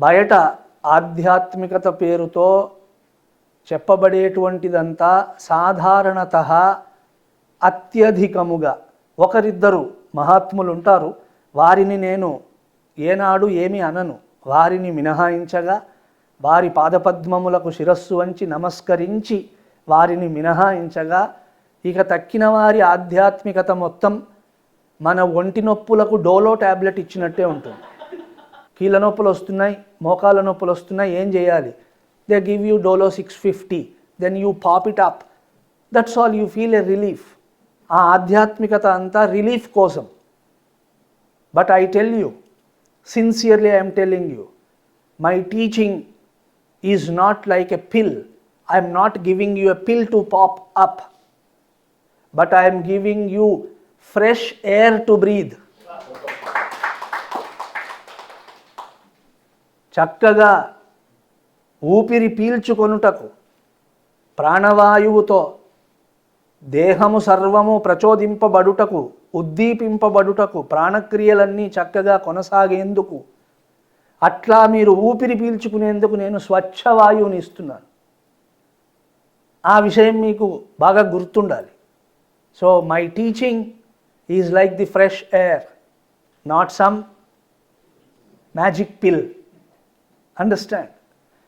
బయట ఆధ్యాత్మికత పేరుతో చెప్పబడేటువంటిదంతా సాధారణత అత్యధికముగా ఒకరిద్దరు మహాత్ములు ఉంటారు. వారిని నేను ఏనాడు ఏమి అనను. వారిని మినహాయించగా వారి పాదపద్మములకు శిరస్సు వంచి నమస్కరించి వారిని మినహాయించగా ఇక తక్కిన వారి ఆధ్యాత్మికత మొత్తం మన ఒంటి నొప్పులకు డోలో ట్యాబ్లెట్ ఇచ్చినట్టే ఉంటుంది. కీళ్ళ నొప్పులు వస్తున్నాయి, మోకాళ్ళ నొప్పులు వస్తున్నాయి, ఏం చేయాలి? They give you Dolo 650, then you pop it up, that's all, you feel a relief. ఆ ఆధ్యాత్మికత అంతా రిలీఫ్ కోసం. But I tell you, sincerely I'm telling you, my teaching is not like a pill. I'm not giving you a pill to pop up, but I'm giving you fresh air to breathe. చక్కగా ఊపిరి పీల్చుకొనుటకు, ప్రాణవాయువుతో దేహము సర్వము ప్రచోదింపబడుటకు, ఉద్దీపింపబడుటకు, ప్రాణక్రియలన్నీ చక్కగా కొనసాగేందుకు, అట్లా మీరు ఊపిరి పీల్చుకునేందుకు నేను స్వచ్ఛవాయువుని ఇస్తున్నాను. ఆ విషయం మీకు బాగా గుర్తుండాలి. So my teaching is like the fresh air, not some magic pill. Understand?